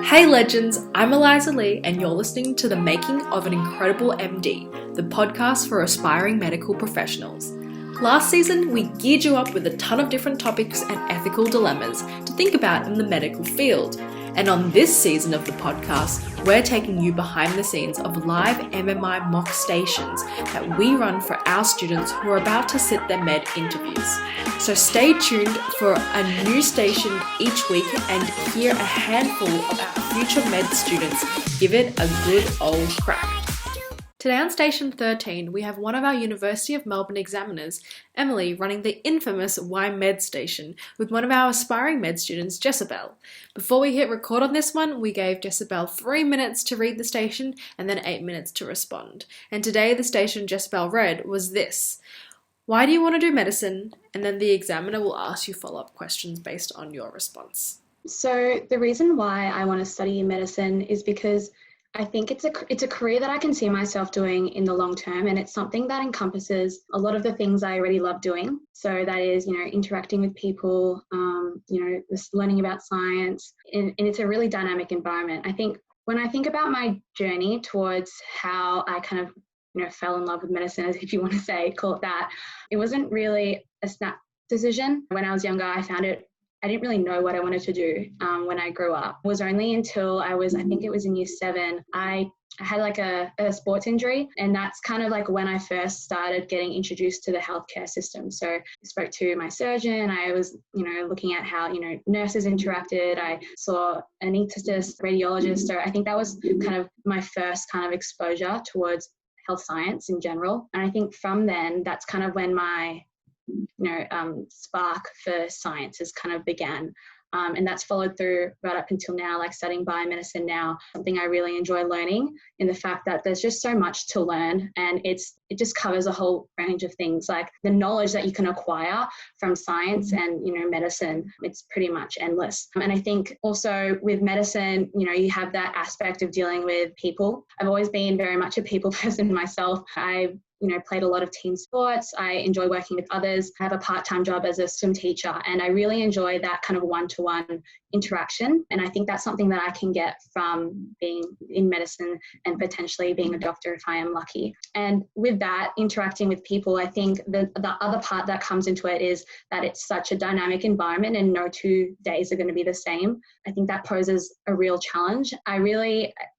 Hey legends, I'm Eliza Lee and you're listening to The Making of an Incredible MD, the podcast for aspiring medical professionals. Last season, we geared you up with a ton of different topics and ethical dilemmas to think about in the medical field. And on this season of the podcast, we're taking you behind the scenes of live MMI Mock Stations that we run for our students who are about to sit their med interviews. So stay tuned for a new station each week and hear a handful of our future med students give it a good old crack. Today on Station 13, we have one of our University of Melbourne examiners, Emily, running the infamous Why Med Station with one of our aspiring med students, Jessabel. Before we hit record on this one, we gave Jessabel 3 minutes to read the station and then 8 minutes to respond. And today the station Jessabel read was this: why do you want to do medicine? And then the examiner will ask you follow-up questions based on your response. So the reason why I want to study medicine is because I think it's a career that I can see myself doing in the long term, and it's something that encompasses a lot of the things I already love doing. So that is, interacting with people, just learning about science, and it's a really dynamic environment. I think when I think about my journey towards how I kind of fell in love with medicine, as if you want to call it that, it wasn't really a snap decision. When I was younger, I didn't really know what I wanted to do when I grew up. It was only until I think it was in year 7, I had like a sports injury, and that's kind of like when I first started getting introduced to the healthcare system. So I spoke to my surgeon, I was, looking at how, nurses interacted. I saw an anaesthetist, radiologist. So I think that was kind of my first kind of exposure towards health science in general. And I think from then, that's kind of when my spark for science has kind of began. And that's followed through right up until now, like studying biomedicine now, something I really enjoy learning, in the fact that there's just so much to learn, and it just covers a whole range of things, like the knowledge that you can acquire from science and, medicine, it's pretty much endless. And I think also with medicine, you have that aspect of dealing with people. I've always been very much a people person myself. I've played a lot of team sports. I enjoy working with others. I have a part-time job as a swim teacher, and I really enjoy that kind of one-to-one interaction. And I think that's something that I can get from being in medicine and potentially being a doctor if I am lucky. And with that, interacting with people, I think the other part that comes into it is that it's such a dynamic environment and no 2 days are going to be the same. I think that poses a real challenge. I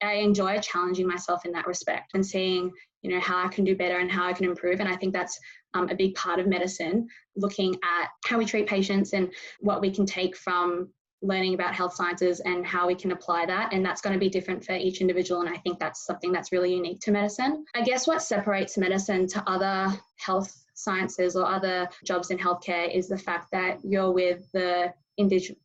enjoy challenging myself in that respect and seeing how I can do better and how I can improve. And I think that's a big part of medicine, looking at how we treat patients and what we can take from learning about health sciences and how we can apply that. And that's going to be different for each individual. And I think that's something that's really unique to medicine. I guess what separates medicine to other health sciences or other jobs in healthcare is the fact that you're with the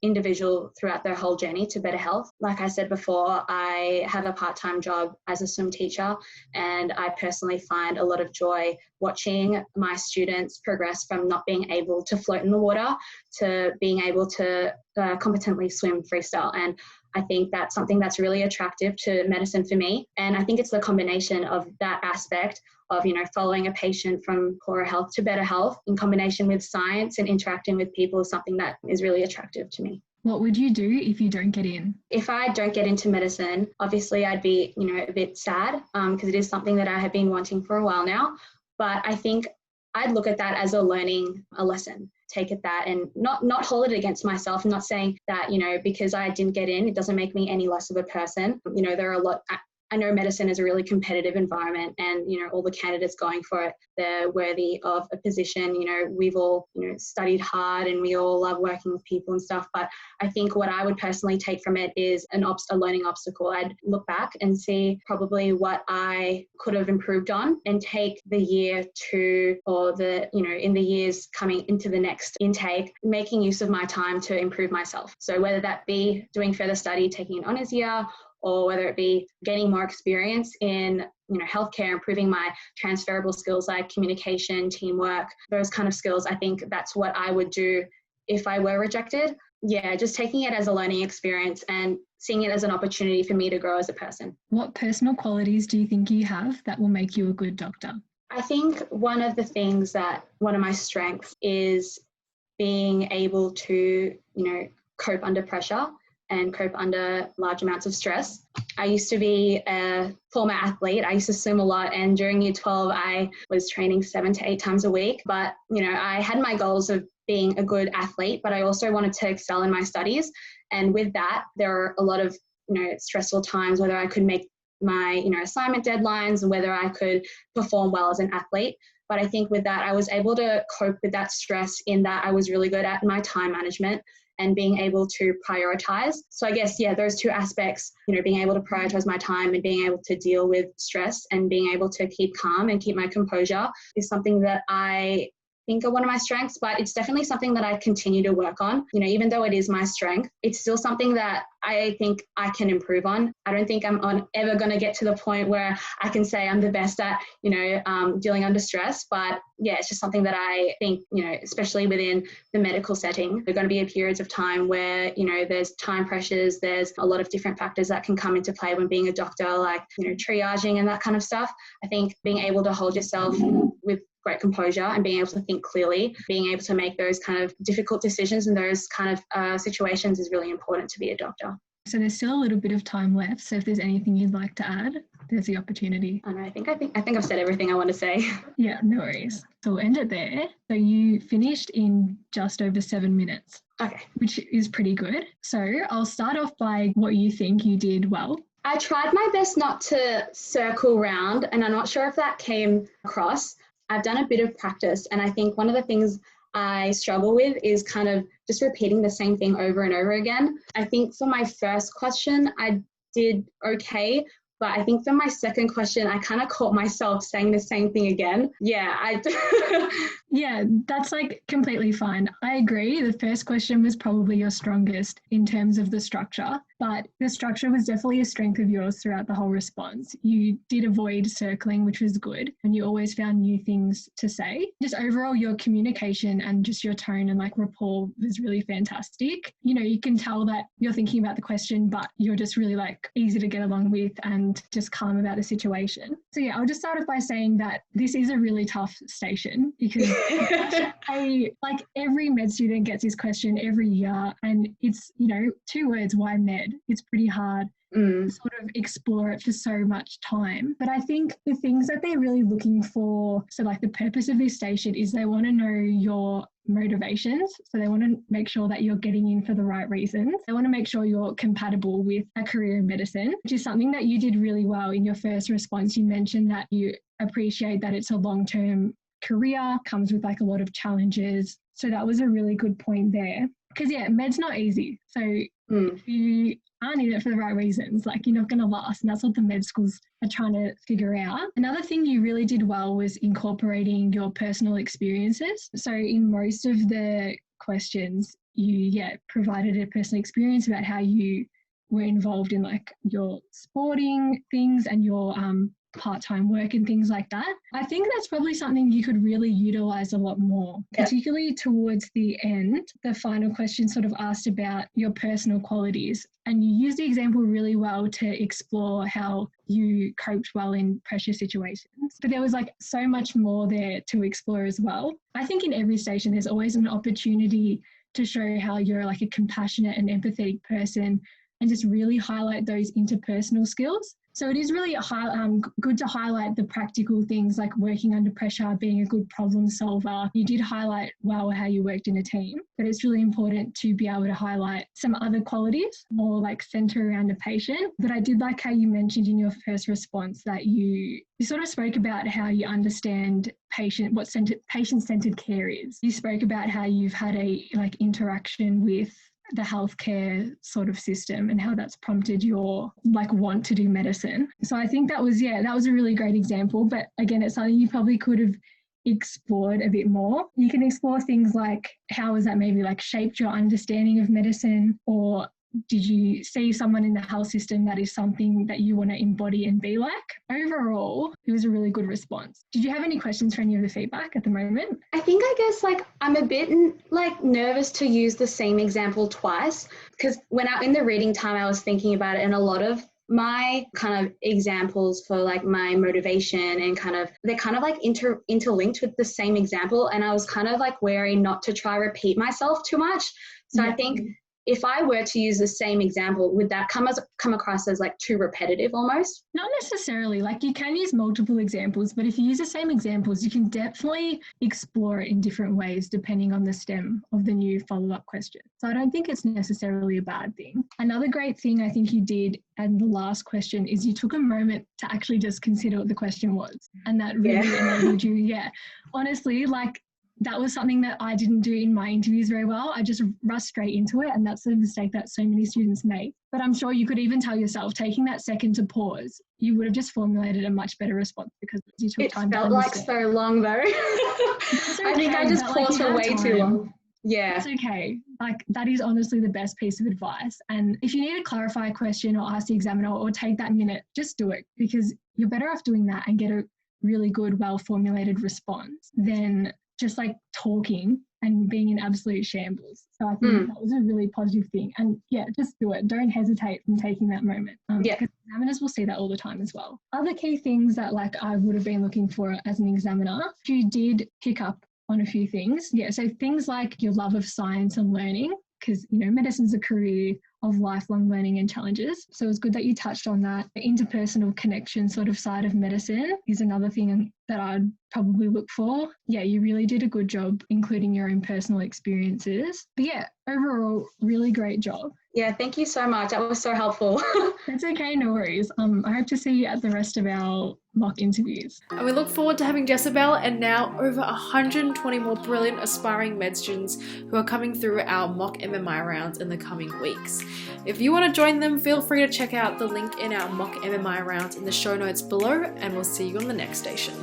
individual throughout their whole journey to better health. Like I said before, I have a part-time job as a swim teacher, and I personally find a lot of joy watching my students progress from not being able to float in the water to being able to competently swim freestyle. And I think that's something that's really attractive to medicine for me. And I think it's the combination of that aspect of, following a patient from poorer health to better health in combination with science and interacting with people is something that is really attractive to me. What would you do if you don't get in? If I don't get into medicine, obviously I'd be, a bit sad because it is something that I have been wanting for a while now. But I think I'd look at that as a lesson. Take it that and not hold it against myself. I'm not saying that, because I didn't get in, it doesn't make me any less of a person. There are I know medicine is a really competitive environment, and, all the candidates going for it, they're worthy of a position. We've all, studied hard and we all love working with people and stuff. But I think what I would personally take from it is a learning obstacle. I'd look back and see probably what I could have improved on and take the year to, or in the years coming into the next intake, making use of my time to improve myself. So whether that be doing further study, taking an honours year, or whether it be gaining more experience in healthcare, improving my transferable skills like communication, teamwork, those kind of skills. I think that's what I would do if I were rejected. Yeah, just taking it as a learning experience and seeing it as an opportunity for me to grow as a person. What personal qualities do you think you have that will make you a good doctor? I think one of my strengths is being able to, cope under pressure. and cope under large amounts of stress. I used to be a former athlete. I used to swim a lot, and during year 12, I was training 7 to 8 times a week. But, I had my goals of being a good athlete, but I also wanted to excel in my studies. And with that, there are a lot of, stressful times, whether I could make my, assignment deadlines and whether I could perform well as an athlete. But I think with that, I was able to cope with that stress in that I was really good at my time management and being able to prioritize. So I guess, those two aspects, being able to prioritize my time and being able to deal with stress and being able to keep calm and keep my composure is something that I think are one of my strengths, but it's definitely something that I continue to work on. Even though it is my strength, it's still something that I think I can improve on. I don't think I'm ever going to get to the point where I can say I'm the best at, dealing under stress. But it's just something that I think, especially within the medical setting, there are going to be periods of time where, there's time pressures, there's a lot of different factors that can come into play when being a doctor, like, triaging and that kind of stuff. I think being able to hold yourself with great composure and being able to think clearly, being able to make those kind of difficult decisions in those kind of situations is really important to be a doctor. So there's still a little bit of time left. So if there's anything you'd like to add, there's the opportunity. I think I've said everything I want to say. Yeah, no worries. So we'll end it there. So you finished in just over 7 minutes. Okay. Which is pretty good. So I'll start off by what you think you did well. I tried my best not to circle round, and I'm not sure if that came across. I've done a bit of practice, and I think one of the things I struggle with is kind of just repeating the same thing over and over again. I think for my first question, I did okay, but I think for my second question, I kind of caught myself saying the same thing again. Yeah, Yeah, that's like completely fine. I agree. The first question was probably your strongest in terms of the structure, but the structure was definitely a strength of yours throughout the whole response. You did avoid circling, which was good, and you always found new things to say. Just overall, your communication and just your tone and like rapport was really fantastic. You can tell that you're thinking about the question, but you're just really like easy to get along with and just calm about the situation. So yeah, I'll just start off by saying that this is a really tough station because like every med student gets this question every year, and it's 2 words, why med? It's pretty hard to sort of explore it for so much time. But I think the things that they're really looking for, so like the purpose of this station is they want to know your motivations. So they want to make sure that you're getting in for the right reasons. They want to make sure you're compatible with a career in medicine, which is something that you did really well in your first response. You mentioned that you appreciate that it's a long-term career, comes with like a lot of challenges. So that was a really good point there. Because med's not easy. So if you aren't in it for the right reasons, like you're not going to last. And that's what the med schools are trying to figure out. Another thing you really did well was incorporating your personal experiences. So in most of the questions, you provided a personal experience about how you were involved in like your sporting things and your part-time work and things like that. I think that's probably something you could really utilize a lot more, particularly towards the end. The final question sort of asked about your personal qualities, and you used the example really well to explore how you coped well in pressure situations. But there was like so much more there to explore as well. I think in every station there's always an opportunity to show how you're like a compassionate and empathetic person and just really highlight those interpersonal skills. So it is really good to highlight the practical things like working under pressure, being a good problem solver. You did highlight well how you worked in a team, but it's really important to be able to highlight some other qualities, more like center around a patient. But I did like how you mentioned in your first response that you sort of spoke about how you understand what patient-centered care is. You spoke about how you've had a interaction with the healthcare sort of system and how that's prompted your want to do medicine. So I think that was a really great example. But again, it's something you probably could have explored a bit more. You can explore things like how has that maybe shaped your understanding of medicine, or did you see someone in the health system that is something that you want to embody and be like? Overall, it was a really good response. Did you have any questions for any of the feedback at the moment? I think I'm a bit nervous to use the same example twice, because when in the reading time I was thinking about it, and a lot of my kind of examples for my motivation and they're interlinked with the same example, and I was kind of wary not to try repeat myself too much. So I think if I were to use the same example, would that come across as like too repetitive almost? Not necessarily. Like you can use multiple examples, but if you use the same examples, you can definitely explore it in different ways depending on the stem of the new follow-up question. So I don't think it's necessarily a bad thing. Another great thing I think you did and the last question is you took a moment to actually just consider what the question was. And that really enabled you. Yeah. Honestly, like that was something that I didn't do in my interviews very well. I just rushed straight into it, and that's a mistake that so many students make. But I'm sure you could even tell yourself, taking that second to pause, you would have just formulated a much better response because you took time to understand. It felt like so long though. I think I just paused for way too long. Yeah. It's okay. Like that is honestly the best piece of advice. And if you need to clarify a question or ask the examiner or take that minute, just do it, because you're better off doing that and get a really good, well-formulated response than just like talking and being in absolute shambles. So I think that was a really positive thing. And yeah, just do it. Don't hesitate from taking that moment. Because examiners will see that all the time as well. Other key things that like I would have been looking for as an examiner, you did pick up on a few things. Yeah, so things like your love of science and learning, because, you know, medicine's a career of lifelong learning and challenges. So it's good that you touched on that. The interpersonal connection sort of side of medicine is another thing that I'd probably look for. Yeah, you really did a good job including your own personal experiences. But yeah, overall, really great job. Yeah, thank you so much. That was so helpful. That's okay, no worries. I hope to see you at the rest of our mock interviews. And we look forward to having Jessabel and now over 120 more brilliant aspiring med students who are coming through our mock MMI rounds in the coming weeks. If you want to join them, feel free to check out the link in our mock MMI rounds in the show notes below, and we'll see you on the next station.